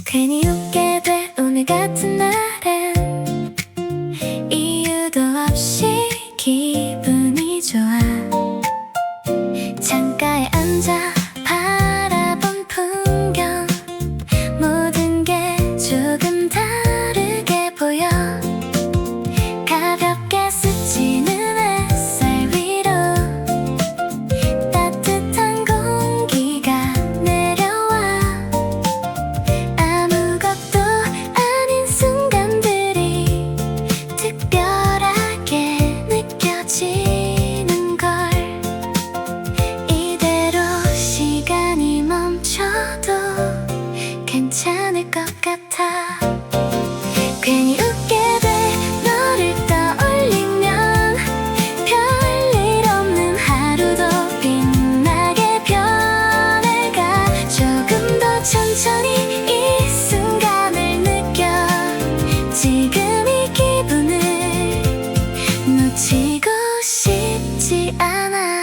괜히 웃게 돼 오늘 같은 날엔 이유도 없이 기분이 좋아. 창가에 앉아 바라본 풍경, 모든 게 조금 다르게 보여. 가볍게 스치는 햇살 위로 따뜻한 공기가 내려와. 아무것도 아닌 순간들이 특별하게 느껴지는 걸. 이대로 시간이 멈춰도 괜찮을 것 같아. 괜히 웃게 돼 너를 떠올리면 별일 없는 하루도 빛나게 변해가. 조금 더 천천히 이 순간을 느껴. 지금 이 기분을 놓치고 싶지 않아.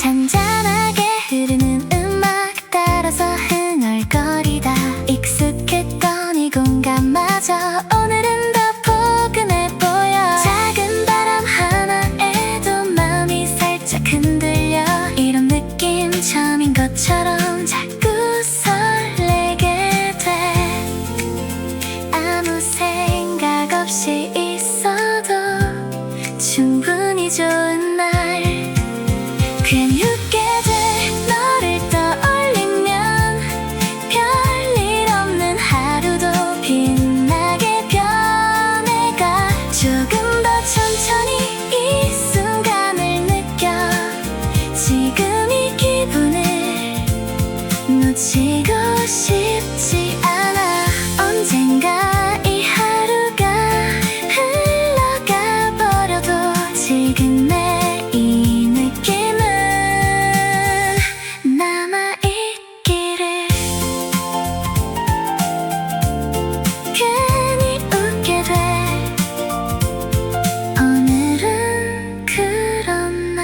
잔잔하게 흐르는 음악 따라서 흥얼거리다. 익숙했던 이 공간마저 오늘은 더 포근해 보여. 작은 바람 하나에도 마음이 살짝 흔들려. 이런 느낌 처음인 것처럼 자꾸 설레게 돼. 아무 생각 없이 있어도 충분히 좋은 날. 괜히 웃게 돼 너를 떠올리면 별일 없는 하루도 빛나게 변해가. 조금 더 천천히 이 순간을 느껴. 지금 이 기분을 놓치고 싶지 않아. 언젠가 이 하루가 흘러가 버려도 지금 내 이 느낌은 남아있기를. 괜히 웃게 돼 오늘은 그런 날.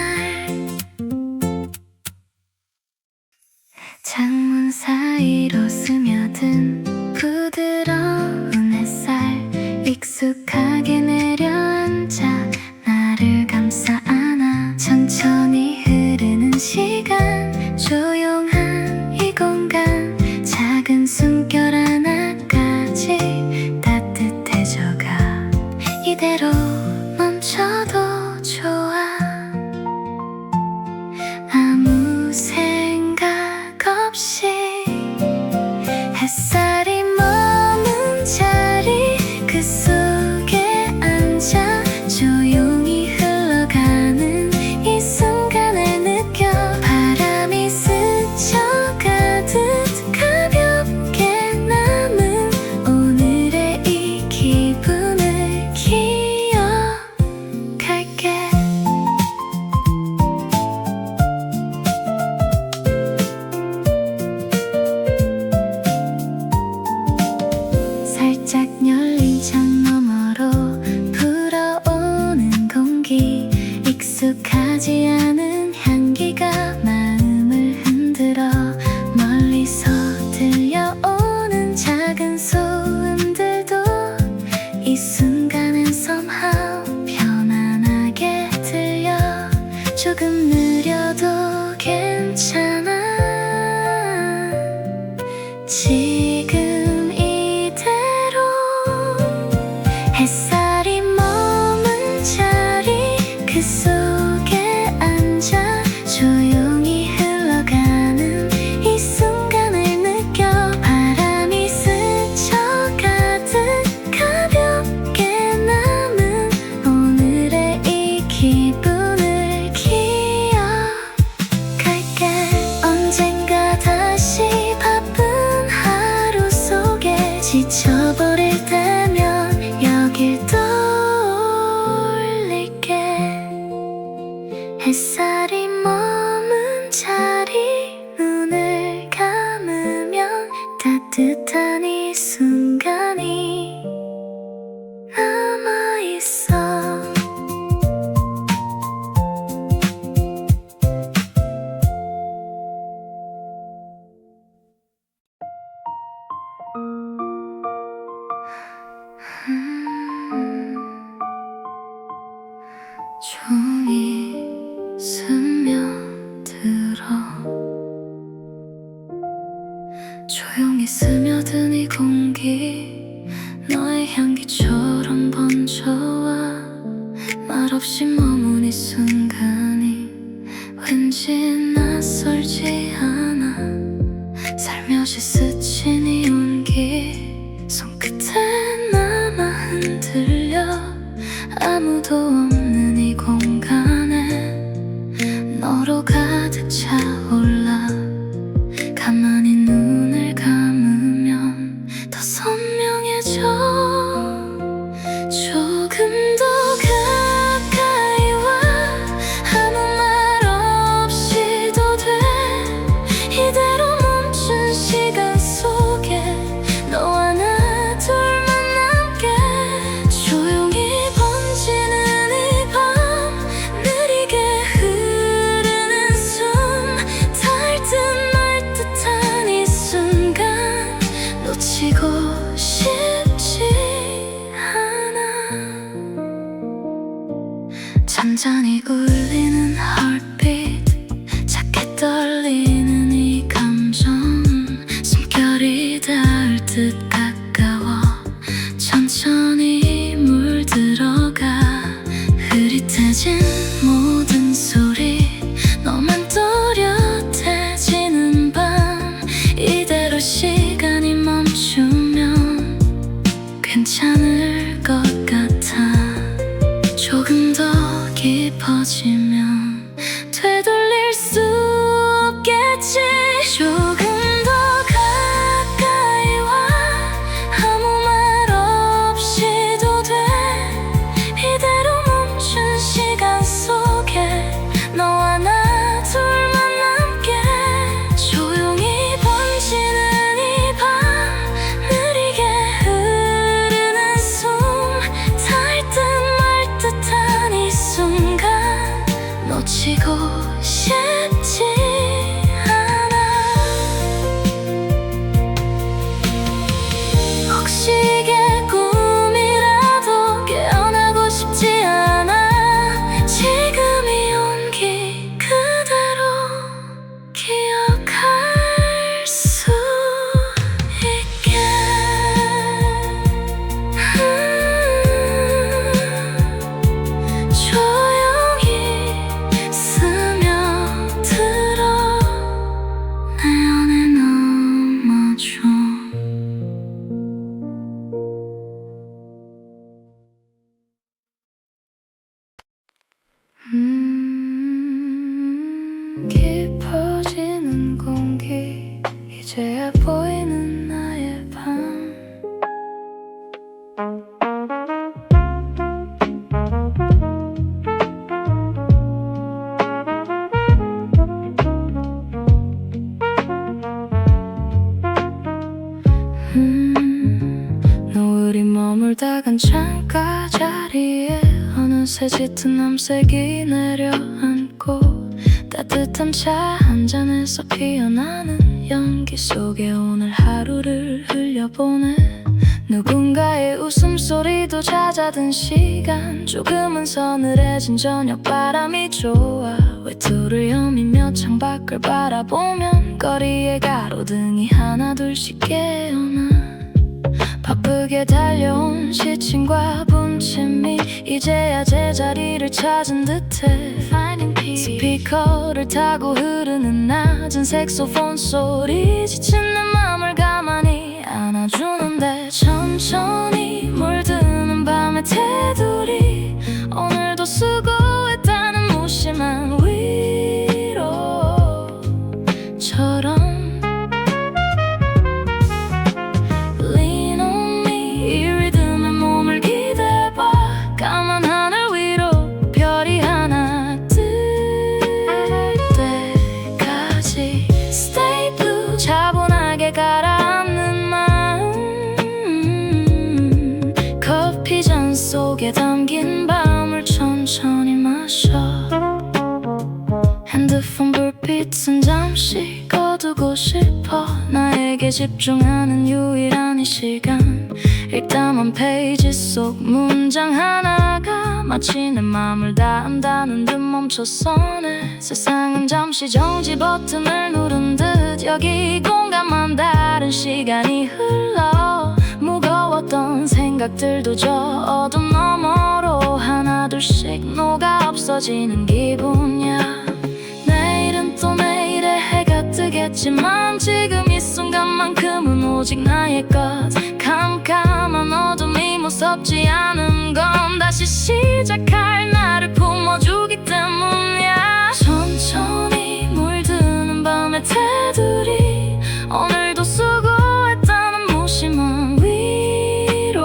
창문 사이로 스며든 부드러운 햇살, 익숙하게 내려앉아 나를 감싸 안아. 천천히 흐르는 시간, 조용한 이 공간, 작은 숨결 하나까지 따뜻해져가. 이대로 멈춰도 좋아. 아무 생각 없이 햇살이 머문 자리 그 속에 앉아 조용히 흘러가는 이 순간을 느껴. 바람이 스쳐가듯 가볍게 남은 오늘의 이 기분을 기억할게. 살짝 열린 창 너머로 불어오는 공기, 익숙하지 않은 향기가 마음을 흔들어. 멀리서 들려오는 작은 소음들도 이 순간엔 somehow 편안하게 들려. 조금 느려도 괜찮아. 지금 이대로 햇살이 머문 자리 그 속에 앉아 조용히 흘러가는 이 순간을 느껴. 바람이 스쳐가듯 가볍게 남은 오늘의 이 기분을 기억할게. 언젠가 다시 바쁜 하루 속에 지쳐버릴 때면 여길 떠올릴게. 햇살이 머문 자리, 눈을 감으면 따뜻한 이 순간이 남아있어. 종이 스며들어 조용히 스며든 이 공기 너의 향기처럼 번져와 말없이 머문 이 순간이 왠지 낯설지 않아 살며시 스친 이 온기 손끝에 남아 흔들려 아무도 없는 이 공간에 너로 가득 차올라 가만히 눈을 감으면 더 선명해져 조금 더 가까이 와 아무 말 없이도 돼 이대로 멈춘 시간 속에 너와 나 둘만 남게 조용히 번지는 이 밤 느리게 흐르는 숨 닿을 듯 말 듯한 이 순간 놓치고 싶지 않아 잔잔히 울리는 heartbeat 작게 떨리는 이 감정 숨결이 닿을 듯 가까워 천천히 물들어가 흐릿해진 모든 소리 너만 또렷해지는 밤 이대로 시간이 멈추면 괜찮을 것 같아 조금 더 깊어지면 되돌릴 수 없겠지 조금 더 가까이 와 아무 말 없이도 돼 이대로 멈춘 시간 속에 너와 나 둘만 남게 조용히 번지는 이 밤 느리게 흐르는 숨 닿을 듯 말 듯한 이 순간 놓치고 싶지 않아 혹시 이게 꿈이라도 깨어나고 싶지 않아 지금 이 온기 그대로 기억할 수 있게 조용히 스며들어 내 안에 남아줘 깊어지는 공기 이제야 보이는 나의 밤 노을이 머물다간 창가 자리에 어느새 짙은 남색이 내려앉고 따뜻한 차 한 잔에서 피어나는 연기 속에 오늘 하루를 흘려보내 누군가의 웃음소리도 잦아든 시간 조금은 서늘해진 저녁 바람이 좋아 외투를 여미며 창밖을 바라보면 거리에 가로등이 하나 둘씩 깨어나 바쁘게 달려온 시침과 분침이 이제야 제자리를 찾은 듯해 스피커를 타고 흐르는 낮은 색소폰 소리 지친 내 맘을 가만히 안아주는데 천천히 물드는 밤의 테두리 오늘도 수고했다는 무심한 위로처럼 까만 하늘 위로 별이 하나 뜰 때까지 Stay blue 차분하게 가라앉는 마음 커피 잔 속에 담긴 밤을 천천히 마셔 핸드폰 불빛은 잠시 꺼두고 싶어 나에게 집중하는 유일한 이 시간 읽다만 페이지 속 문장 하나가 마치 내 맘을 닿는다는 듯 멈췄어네. 세상은 잠시 정지 버튼을 누른 듯 여기 공간만 다른 시간이 흘러 무거웠던 생각들도 저 어둠 너머로 하나둘씩 녹아 없어지는 기분이야. 내일은 또 내일의 해가 뜨겠지만 지금 이 순간만큼은 오직 나의 것. 캄캄한 어둠이 무섭지 않은 건 다시 시작할 나를 품어주기 때문이야. 천천히 물드는 밤의 테두리 오늘도 수고했다는 무심한 위로처럼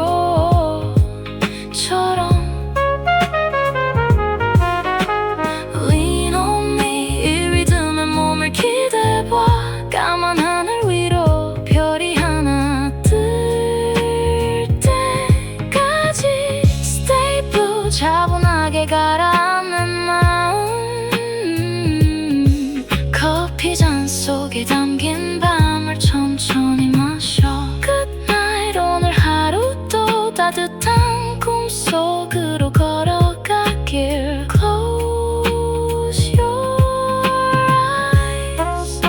Lean on me 이 리듬에 몸을 기대봐. 까만 하늘 위로 별이 하나 뜰 때까지 Stay blue 차분하게 가라앉는 마음. 커피잔 속에 담긴 밤을 천천히 마셔. Good night 오늘 하루도 따뜻한 꿈속으로 걸어가길. Close your eyes.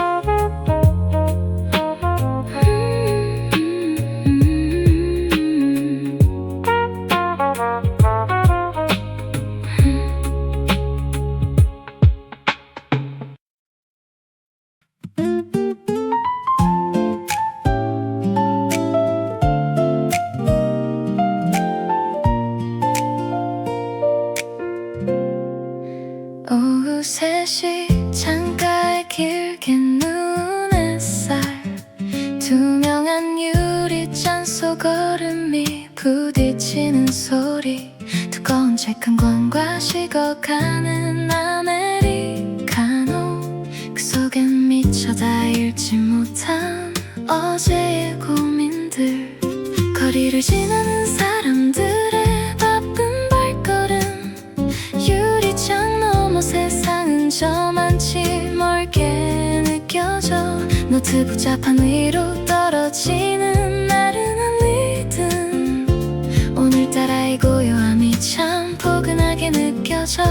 오후 3시 창가에 길게 누운 햇살 투명한 유리잔 속 얼음이 부딪히는 소리 두꺼운 책 한 권과 식어가는 아메리카노 그 속엔 미처 다 읽지 못한 어제의 고민들 거리를 지나는 사람들의 바쁜 발걸음 유리창 넘어 세상은 저만치 멀게 느껴져. 노트북 자판 위로 떨어지는 나른한 리듬 오늘따라 이 고요함이 참 포근하게 느껴져.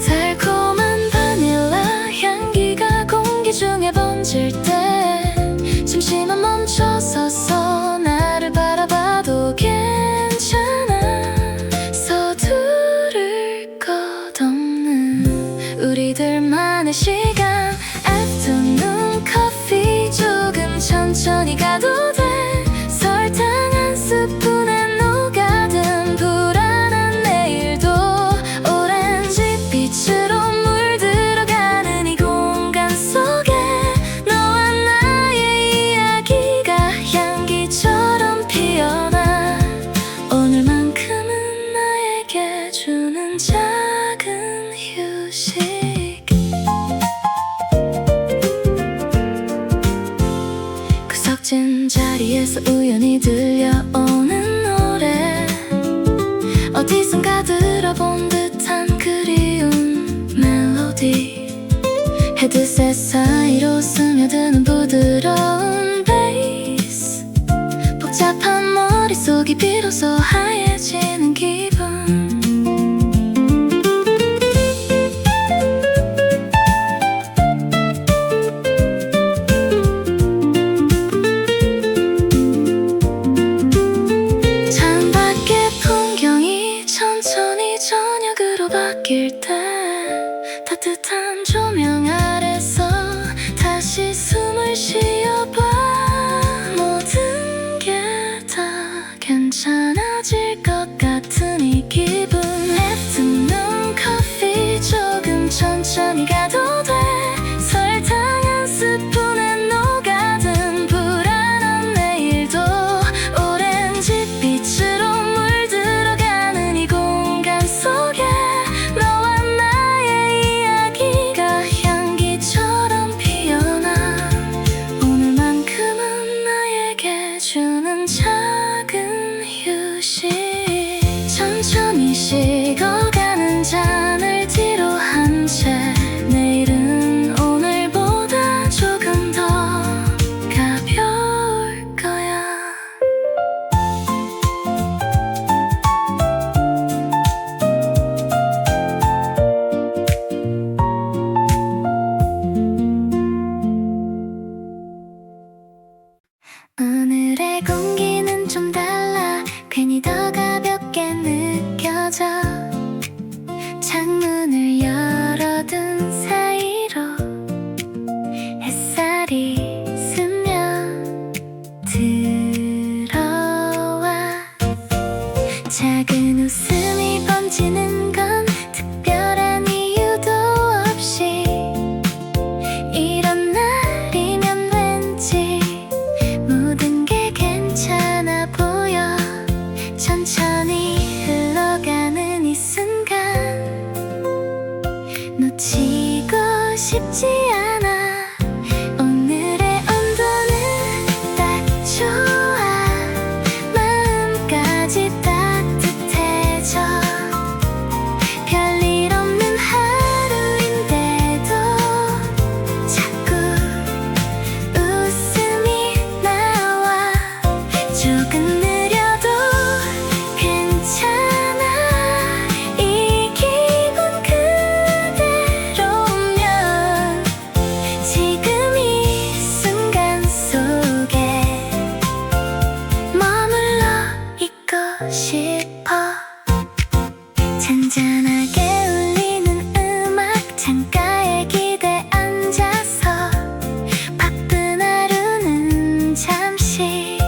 달콤한 바닐라 향기가 공기 중에 번질 때 잠시만 멈춰서서 나를 바라봐도 괜찮아. 서두를 것 없는 우리들만의 시간 Afternoon coffee 조금 천천히 가도 돼. 설탕 한 스푼에 녹아든 불안한 내일도 오렌지 빛으로 물들어가는 이 공간 속에 너와 나의 이야기가 향기처럼 피어나. 오늘만큼은 나에게 주는 작은 휴식. 구석진 자리에서 우연히 들려오는 노래 어디선가 들어본 듯한 그리운 멜로디 헤드셋 사이로 스며드는 부드러운 베이스 복잡한 머릿속이 비로소 하얘지는 기분. 창밖의 풍경이 천천히 저녁으로 바뀔 때 따뜻한 조명 아래서 다시 숨을 쉬어봐. 모든 게 다 괜찮아질 것 같은 이 기분. Afternoon coffee 조금 천천히 가도 돼. 설탕 한 스푼에 녹아든 불안한 내일도 오렌지 빛으로 물들어가는 이 공간 속에 너와 나의 이야기가 향기처럼 피어나. 오늘의 공기는 좀 달라. 괜히 더 가볍게 느껴져. 창문을 열어둔 사이로 햇살이 스며 들어와. 작은 웃음이 번지는 건 특별한 이유도 없이. 이런 날이면 왠지 모든 게 괜찮아 보여. 천천히 흘러가는 이 순간 놓치고 싶지 않아. 오늘의 온도는 딱 좋아. 마음까지 따뜻해져. 별일 없는 하루인데도 자꾸 웃음이 나와. 조금 느려도 괜찮아. 이 기분 그대로면 지금 이 순간 속에 머물러 있고 싶어. 잔잔하게 울리는 음악 창가에 기대 앉아서 바쁜 하루는 잠시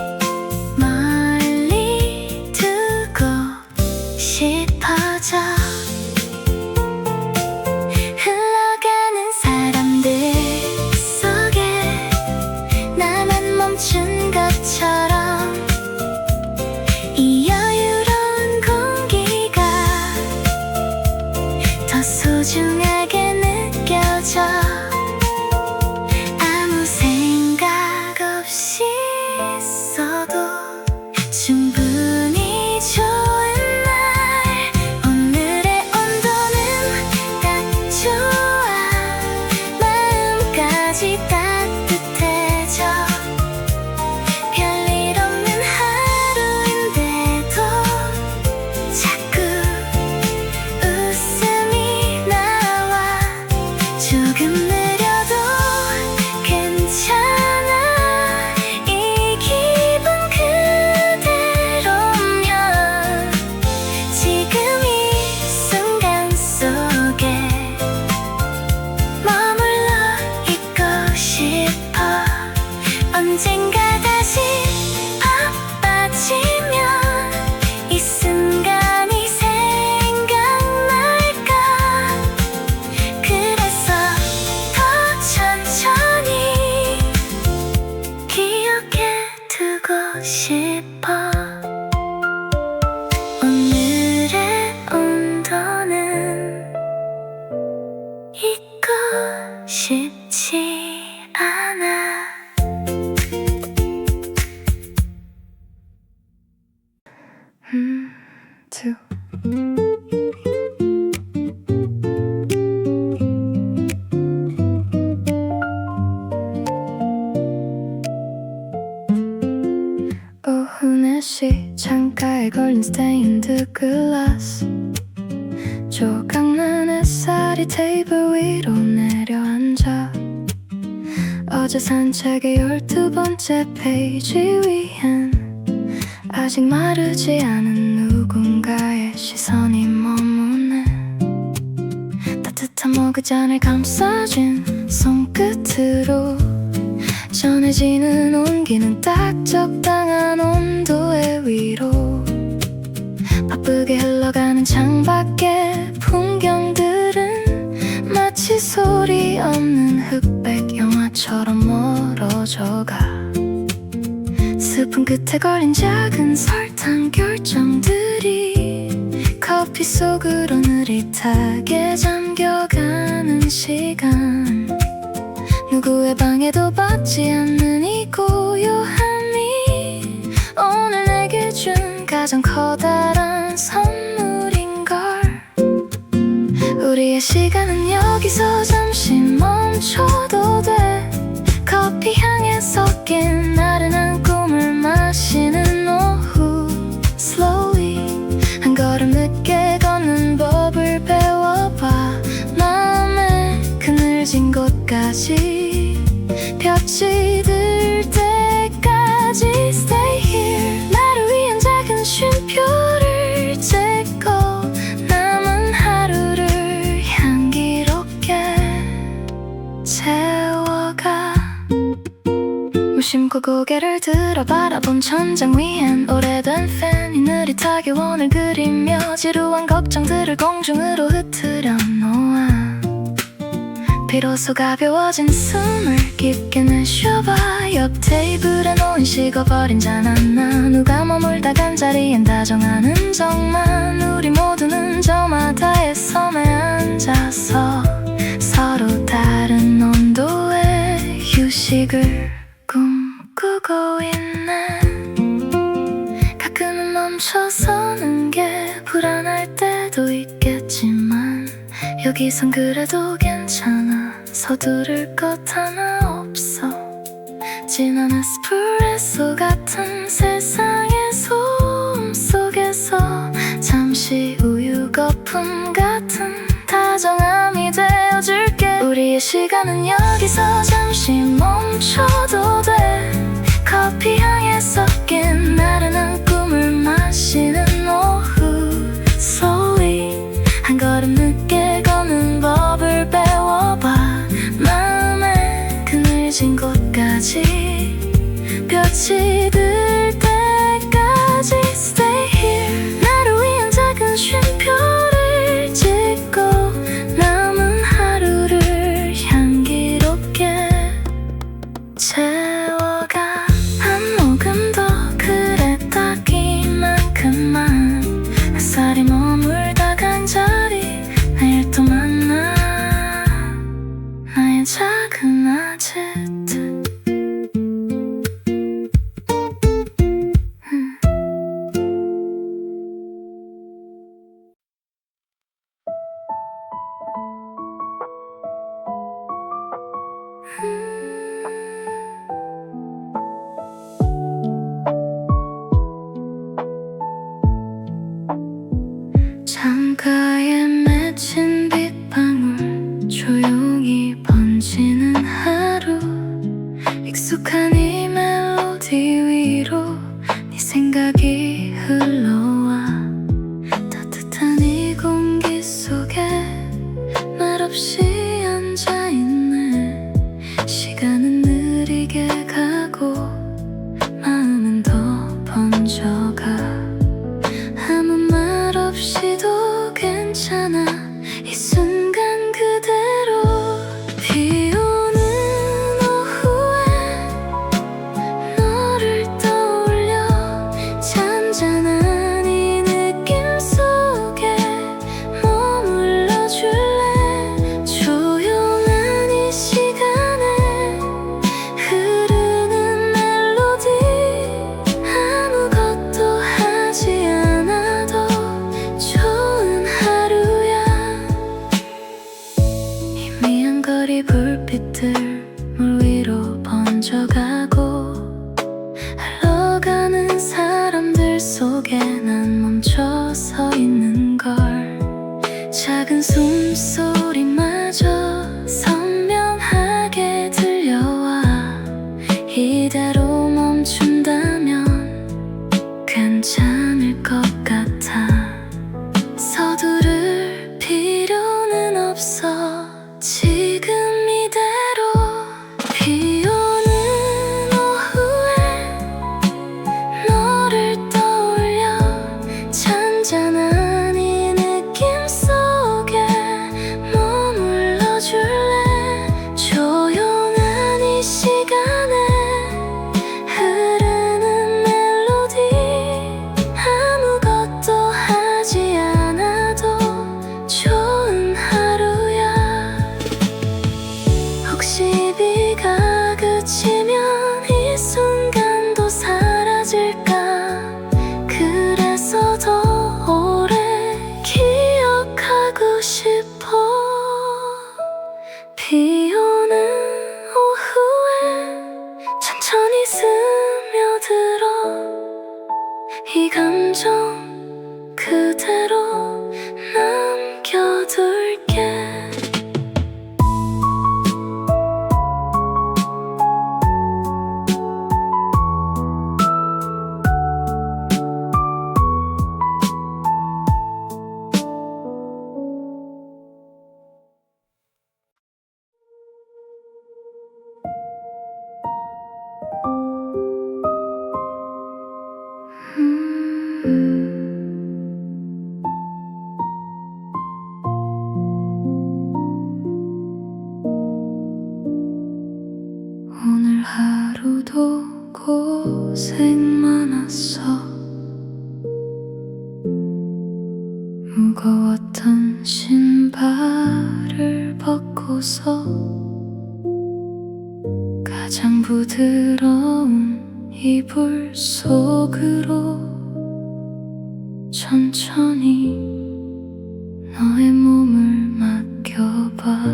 멀리 두고 싶어져. 흘러가는 사람들 속에 나만 멈춘 것처럼 이 여유로운 공기가 더 소중하게 느껴져. 아무 생각 없이 있어도 충분히 좋은 날. 오늘의 온도는 딱 좋아. 마음까지 따뜻해져. 별일 없는 하루인데도 자꾸 웃음이 나와. 조금 느려도 괜찮아. 이 기분 그대로면 지금 이 순간 속에 머물러 있고 싶어. 언젠가 다시 바빠지면 이 순간이 생각날까. 그래서 더 천천히 기억해 두고 싶어. 오늘의 온도는 잊고 싶지 않아. two. 오후 4시 창가에 걸린 스테인드 글라스. 조각난 햇살이 테이블 위로 내려앉아. 어제 산책의 12번째 페이지 위엔 아직 마르지 않은 누군가의 시선이 머무네. 따뜻한 모그잔을 감싸진 손끝으로 전해지는 온기는 딱 적당한 온도의 위로. 바쁘게 흘러가는 창밖의 풍경들은 마치 소리 없는 흑백 영화처럼 멀어져가. 스푼 끝에 걸린 작은 설탕 결정들이 커피 속으로 느릿하게 잠겨가는 시간. 누구의 방해도 받지 않는 이 고요함이 오늘 내게 준 가장 커다란 선물인걸. 우리의 시간은 여기서 잠시 멈춰도 돼. 커피 향에 섞인 나른한 꿈을 마시는 오후. Slowly 한 걸음 늦게 걷는 법을 배워봐. 마음의 그늘진 곳까지 볕이 들 때까지. 때까지 stay here. 나를 위한 작은 쉼표를 찍고 남은 하루를 향기롭게 채워가. 무심코 고개를 들어 바라본 천장 위엔 오래된 팬이 느릿하게 원을 그리며 지루한 걱정들을 공중으로 흩트려 놓아. 비로소 가벼워진 숨을 깊게 내쉬어봐. 옆 테이블에 놓인 식어버린 잔 하나, 누가 머물다간 자리엔 다정한 흔적만. 우리 모두는 저마다의 섬에 앉아서 서로 다른 온도의 휴식을 꿈꾸고 있네. 가끔은 멈춰서는 게 불안할 때도 있겠지만 여기선 그래도 괜찮아. 서두를 것 하나 없어. 진한 에스프레소 같은 세상의 소음 속에서 잠시 우유 거품 같은 다정함이 되어줄게. 우리의 시간은 여기서 잠시 멈춰도 돼. 커피 향에 섞인 나른한 꿈을 마시는 오후. Slowly 한 걸음 늦게 걷는 법을 배워봐. 마음의 그늘진 곳까지 볕이 들 때까지 stay here. 나를 위한 작은 쉼표를 찍고 남은 하루를 향기롭게 채워가. 한 모금 더 그래 딱 이만큼만. 햇살이 머물다간 자리 내일 또 만나. 나의 작은 아지트. 창가에 맺힌 빗방울 조용히 번지는 하루. 익숙한 이 멜로디 위로 네 생각이 흘러와. 따뜻한 이 공기 속에 말없이 앉아있네. 시간은 느리게 가고 마음은 더 번져가. 아무 말 없이도 괜찮아. 이 순간 그대로. 비 오는 오후에 너를 떠올려 잔잔한 이 느낌 속에 머물러 줄래. 조용한 이 시간에 흐르는 멜로디. 아무것도 하지 않아도 좋은 하루야. 희미한 거리 불빛들 물 위로 번져가고. 흘러가는 사람들 속에 난 멈춰 서 있는 걸. 작은 숨소리마저 선명하게 들려와. 이대로 멈춘다면 괜찮을 것 같아. 서두를 필요는 없어. 지금 이대로. 비 오는 오후에 너를 떠올려 잔잔한 이 느낌 속에 머물러 줄래. 조용한 이 시간에 흐르는 멜로디. 아무것도 하지 않아도 좋은 하루야. 혹시 비가 그치면 이 순간도 사라질까. 그래서 더 오래 기억하고 싶어. 비 오는 오후에 천천히 스며들어. 이 감정 그대로 남겨둘게. 들어온 이불 속으로 천천히 너의 몸을 맡겨봐.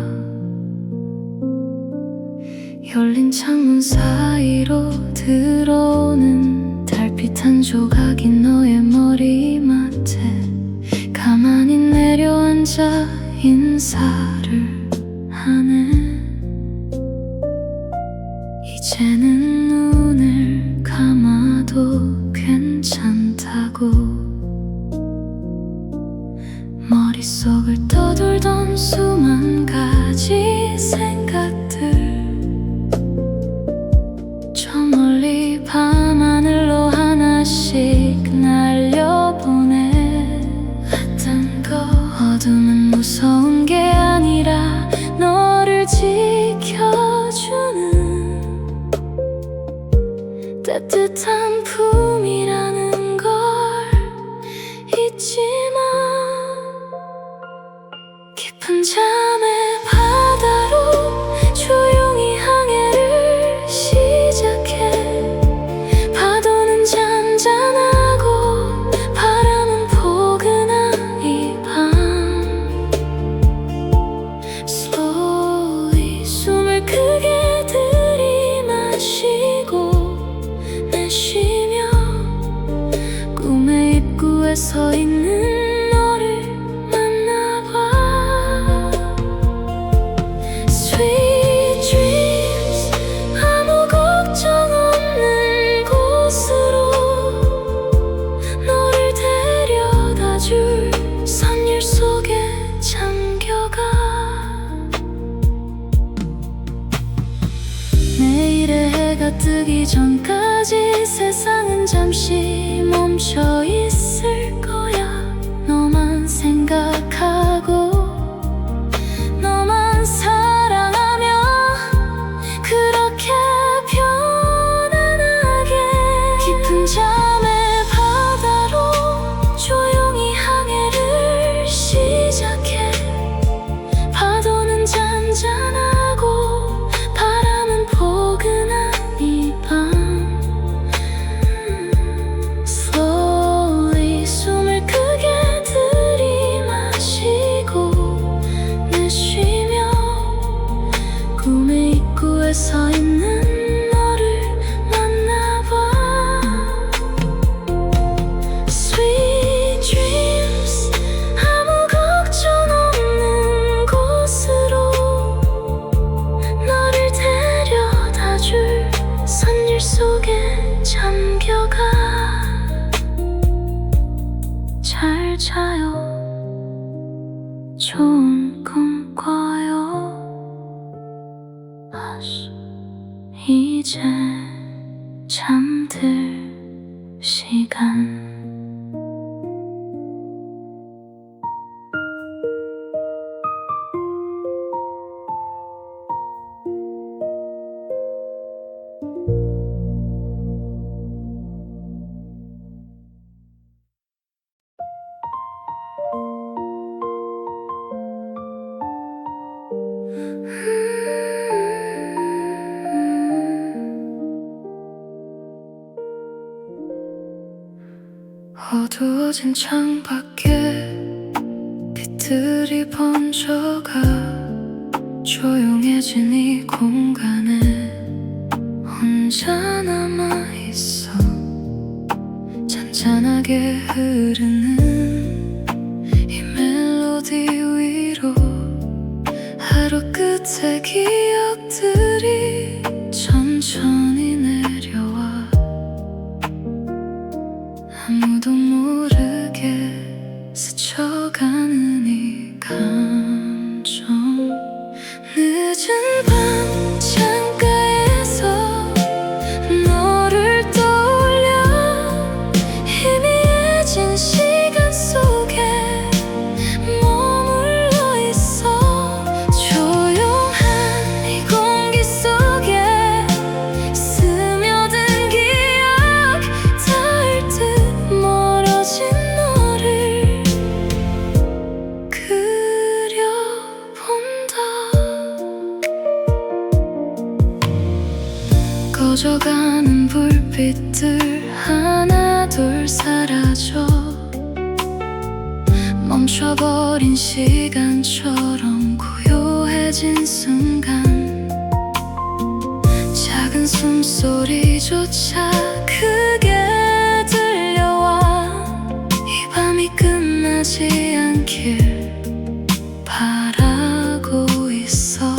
열린 창문 사이로 들어오는 달빛 한 조각이 너의 머리맡에 가만히 내려앉아 인사를 하네. 이제는 눈을 감아도 괜찮다고 머릿속을 떠돌던 수만 가지 생각들 저 멀리 밤하늘로 하나씩 날려보내. 어떤 거 어둠은 무서운 게 아니라 너를 지켜주는 따뜻한 품이라는 걸 잊지 마. 깊은 잠의 바다로 조용히 항해를 시작해. 파도는 잔잔하고 바람은 포근한 이 밤. Slowly 숨을 크게 들이마시고 내쉬며 꿈의 입구에 서 있는 너를 만나봐. Sweet dreams 아무 걱정 없는 곳으로 너를 데려다줄 선율 속에 잠겨가. 내일의 해가 뜨기 전까지 세상은 잠시 멈춰 있을 거야. 너만 생각하고 너만 사랑하며 그렇게 편안하게 깊은 잠의 바다로 조용히 항해를 시작해. 파도는 잔잔하고 바람은 포근한 이 밤. Slowly 숨을 크게 들이마시고 내쉬며 꿈의 입구에 서 있는 너를 만나봐. Sweet dreams 아무 걱정 없는 곳으로 너를 데려다줄 선율 속에 잠겨가. 잘 자요. 좋은 꿈 꿔요. 이제 잠들 시간. 어두워진 창밖에 빛들이 번져가. 조용해진 이 공간에 혼자 남아있어. 잔잔하게 흐르는 이 멜로디 위로 하루 끝의 기억들이 천천히 내려와. 아무도 모르게 스쳐가는 이 감정. 늦은 밤 창가에서 너를 떠올려 희미해진 시간 속에 머물러 있어. 조용한 이 공기 속에 별빛들 하나 둘 사라져 멈춰버린 시간처럼 고요해진 순간 작은 숨소리조차 크게 들려와 이 밤이 끝나지 않길 바라고 있어.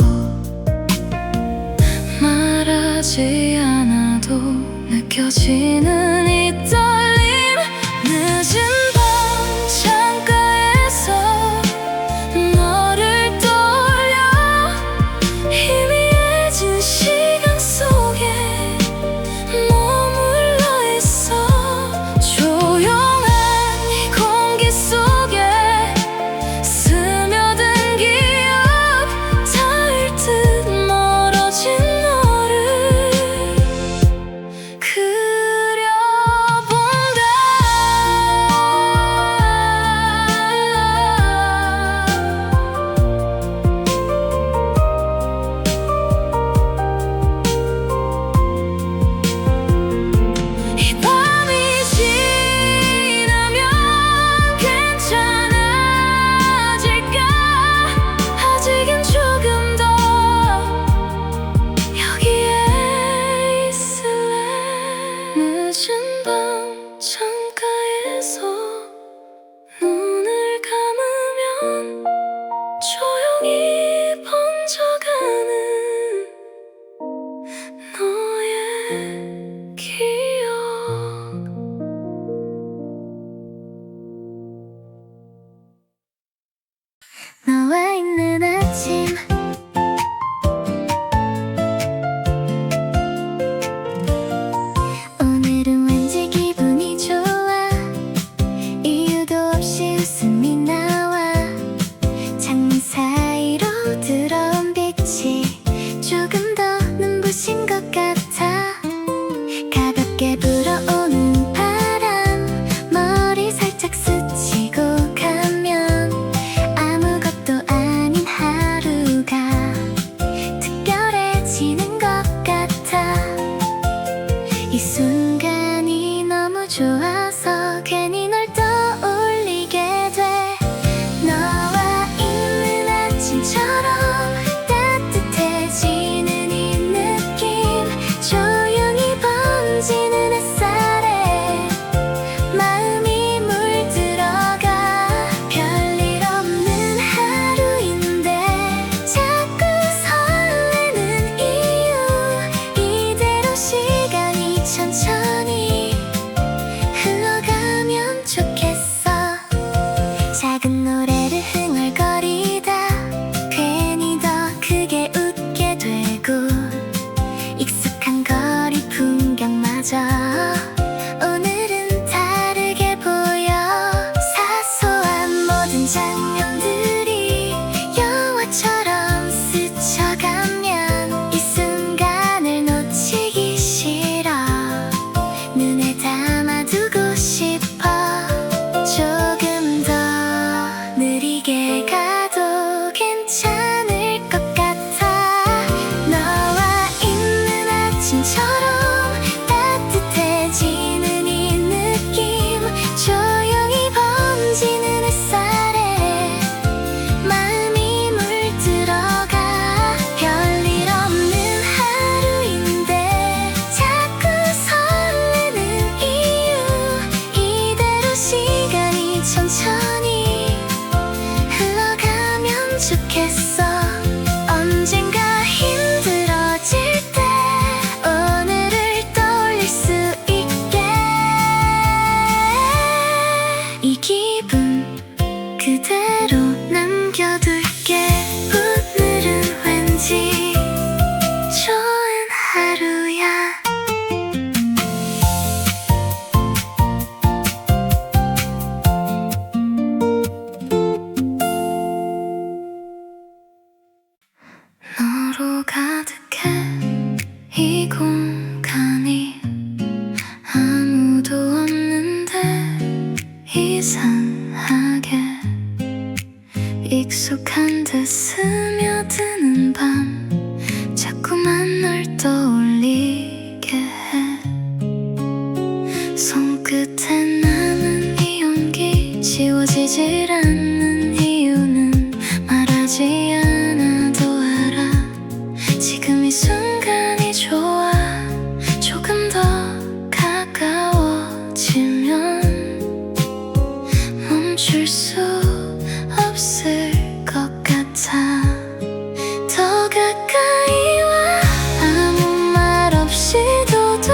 말하지 않아도 느껴지는 이 떨림 늦은 밤 창가에서 너를 떠올려 희미해진 시간 속에 머물러 있어. 조용한 이 공기 속에 스며든 기억 닿을 듯 멀어진 너를 그려본다. 이 밤이 지나면 괜찮아질까? 아직은 조금 더 여기에 있을래. 늦은 밤 창가에서 눈을 감으면 조용히 번져가는 너의 기억. 너와 있는 아침 오늘은 왠지 기분이 좋아. 이유도 없이 웃음이 나와. 창문 사이로 들어온 빛이 조금 더 눈부신 것 같아. 가볍게 불어오는 바람 머리 살짝 스치고 가면 아무것도 아닌 하루가 특별해지는 것 같아. 이 순간이 너무 좋아서 괜히 널 떠올리게 돼. 너와 있는 아침처럼 따뜻해지는 이 느낌 조용히 번지는 햇살에 마음이 물들어가. 별일 없는 하루인데 자꾸 설레는 이유 이대로 시간이 천천히 흘러가면 좋겠어. 작은 노래를 흥얼거리다 괜히 더 크게 웃게 되고 익숙한 거리 풍경마저 오늘은 다르게 보여. 사소한 모든 장면들이 영화처럼 스쳐가면 이 순간을 놓치기 싫어. 눈에 담아두고 싶어. 조금 더 느리게 가도 괜찮을 것 같아. 너와 있는 아침처럼 따뜻해지는 이 느낌 조용히 번지는 햇살에 마음이 물들어가. 별일 없는 하루인데 자꾸 설레는 이유 이대로 시간이 천천히 흘러가면 좋겠어. 언젠가 힘들어질 때 오늘을 떠올릴 수 있게 이 기분 그대로 남겨둘게. 오늘은 왠지 좋은 하루야. 너로 가득해 이 공간이 아무도 없는데 이상하게 익숙한 듯 스며드는 밤 자꾸만 널 떠올리게 해. 손끝에 남은 이 온기 지워지질 않는 이유는 말하지 않아도 알아. 지금 이 순간이 좋아. 조금 더 가까워지면 멈출 수 없을 것 같아. 더 가까이 와. 아무 말 없이도 돼.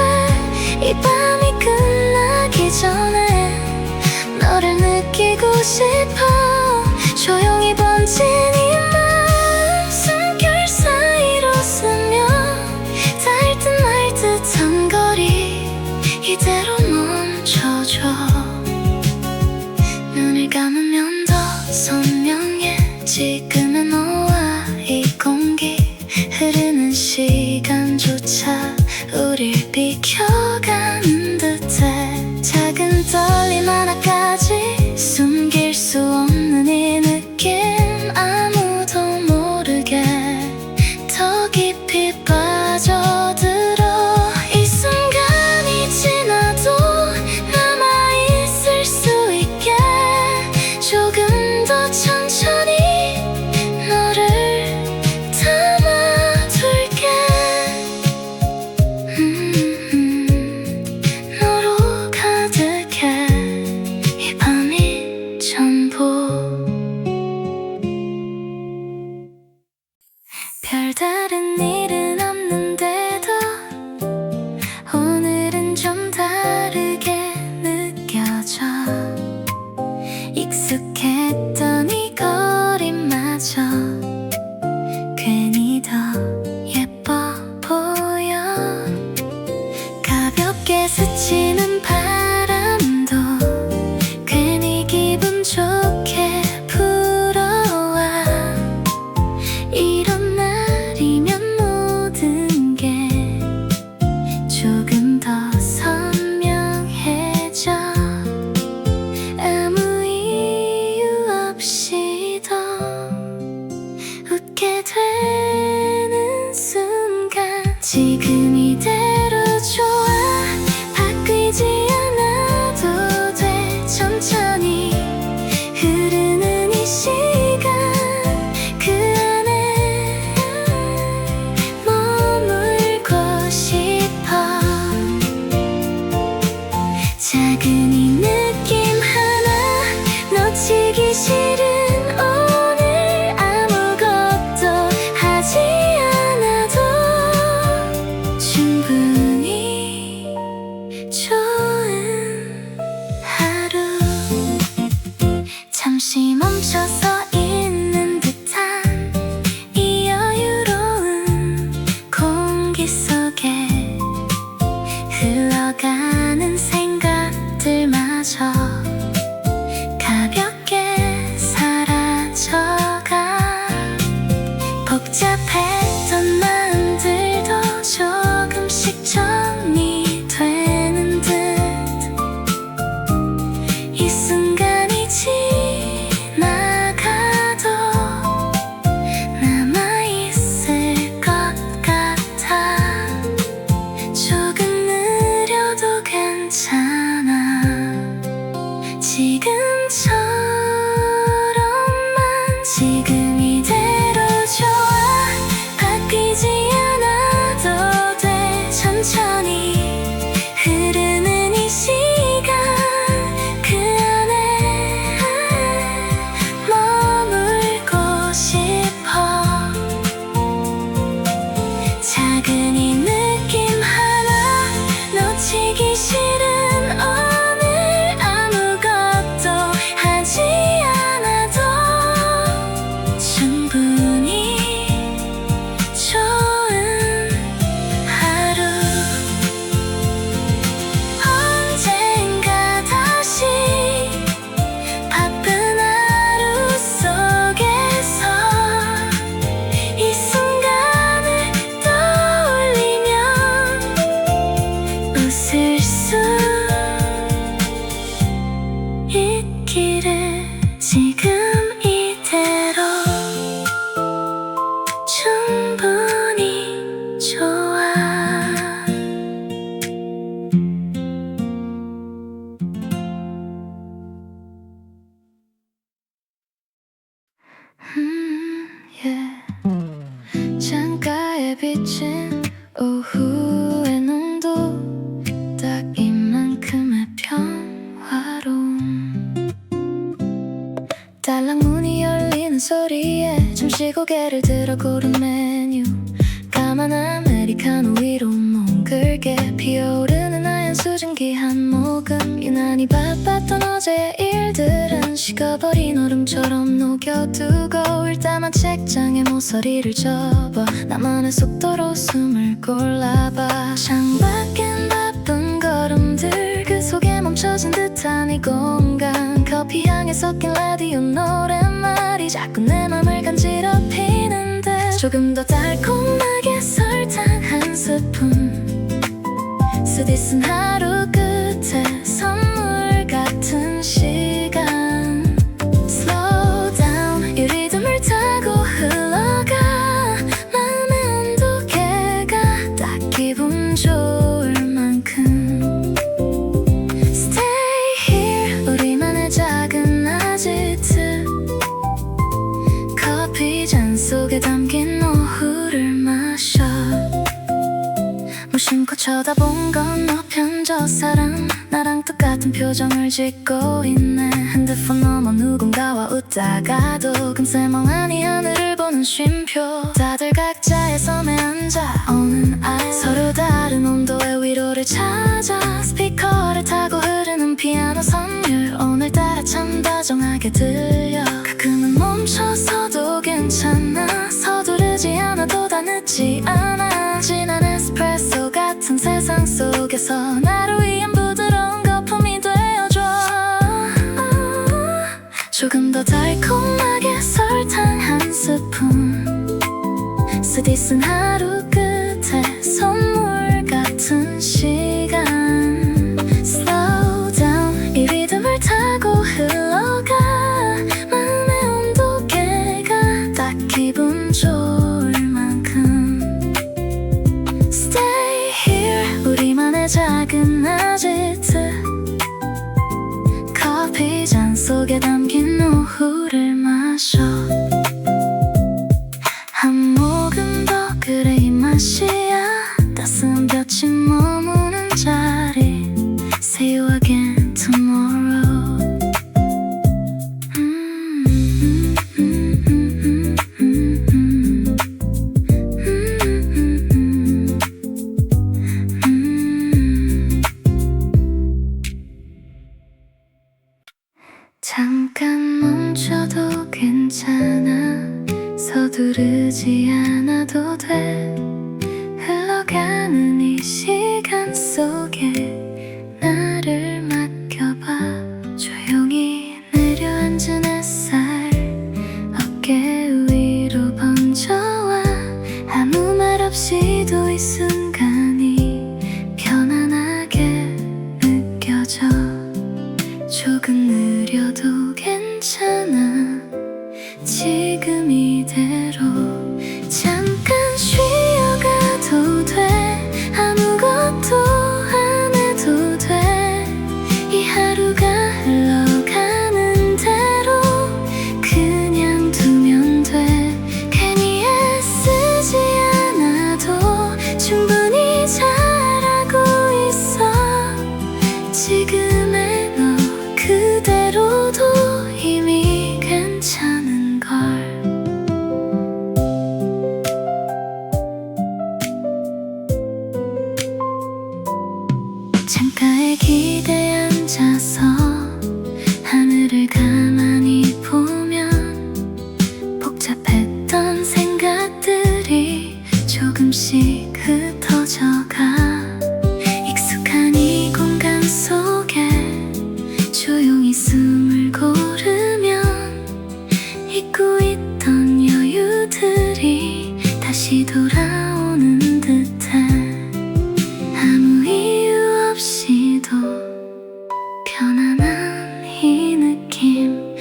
이 밤이 끝나기 전에 너를 느끼고 싶어. 조용히 번진 이 마음 숨결 사이로 스며 닿을 듯 말 듯한 거리 이대로 멈춰줘. 눈을 감으면 더 선명해. 지금의 너와 이 공기 흐르는 시간조차 우릴 비켜가는 듯해. 작은 떨림 하나까지 숨길 수 없는 이 느낌 아무도 모르게 더 깊이 빠져들어. 이 순간이 지나도 남아있을 수 있게 조금 더 천천히 너를 담아둘게. 너로 가득해 이 밤이 전부. 별다른 일은 없는데도 오늘은 좀 다르게 느껴져. 익숙했던 이 거리마저 괜히 더 예뻐 보여. 가볍게 스치는 바람도 괜히 기분 좋게 불어와. 이런 날이면 모든 게 조금 더 선명해져. 아무 이유 없이도 웃게 되는 순간 지금 이대로 좋아. 바뀌지 않아도 돼. 천천히 흐르는 이 시간 그 안에 머물고 싶어. 작은 이 느낌 하나 놓치기 싫은 오늘 아무것도 하지 않아도 충분히 좋은 하루. 잠시 멈춰서 있는 듯한 이 여유로운 공기 속에 흘러가는 생각들마저 가볍게 사라져가. 복잡했던 마음들도 조금씩 정리되는 듯. 이 순간이 지나가도 남아있을 것 같아. 조금 느려 잠시 고개를 들어 고른 메뉴 까만 아메리카노 위로 몽글게 피어오르는 하얀 수증기 한 모금 유난히 바빴던 어제의 일들은 식어버린 얼음처럼 녹여두고 일담한 책장에 모서리를 접어 나만의 속도로 숨을 골라봐 창밖엔 바쁜 걸음들 그 속에 멈춰진 듯한 이 공간 커피 향에 섞인 라디오 노랫말이 자꾸 내 맘을 간지럽히는데 조금 더 달콤하게 설탕 한 스푼 쓰디쓴 하루 끝에 선물 같은 시간 Slow down 이 리듬을 타고 흘러가 마음의 온도계가 딱 기분 좋을 만큼 Stay here 우리만의 작은 아지트 커피잔 속에 담긴 오후를 마셔 무심코 쳐다본 건너편 저 사람 나랑 똑같은 표정을 짓고 있네 핸드폰 넘어 누군가와 웃다가도 금세 멍하니 하늘을 보는 쉼표 다들 각자의 섬에 앉아 오는 아이 서로 다른 온도의 위로를 찾아 스피커를 타고 흐르는 피아노 선율 오늘따라 참 다정하게 들려 가끔은 멈춰서도 괜찮아 서두르지 않아도 다 늦지 않아 진한 에스프레소 같은 세상 속에서 나를 위한 부드러운 거품이 되어줘 조금 더 달콤하게 설탕 한 스푼 쓰디쓴 하루 끝에 선물 같은 시간 Slow down 이 리듬을 타고 흘러가 마음의 온도계가 딱 기분 좋을 만큼 Stay here 우리만의 작은 아지트 커피잔 속에 담긴 오후를 마셔 한 모금 더 그래 이 맛이야 따스한 볕이 머무는 자리 See you again tomorrow 잠깐 멈춰도 괜찮아 서두르지 않아도 돼 흘러가는 이 시간 속에 나를 맡겨봐 조용히 내려앉은 햇살 어깨 위로 번져와 아무 말 없이도 이 순간이 편안하게 느껴져 조금 느려도 괜찮아 지금 이대로 잠깐 쉬어가도 돼 아무것도 안 해도 돼 이 하루가 흘러가는 대로 그냥 두면 돼 괜히 애쓰지 않아도 충분히 잘하고 있어 지금의 너 그대로도 이미 괜찮은 걸 창가에 기대 앉아서 하늘을 가만히 보면 복잡했던 생각들이 조금씩 흩어져가 익숙한 이 공간 속에 조용히 숨을 고르면 잊고 있던 여유들이 다시 돌아오는 듯해 아무 이유 없이도 편안한 이 느낌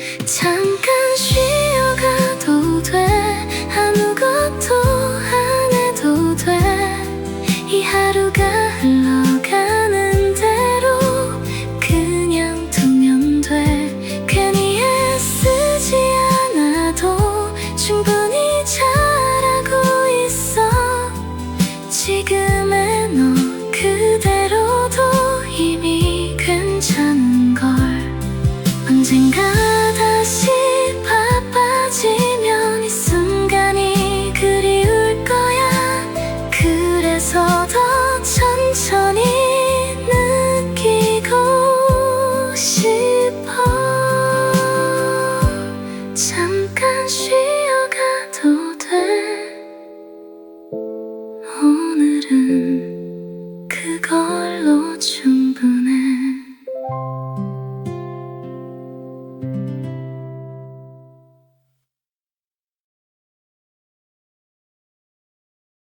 사실은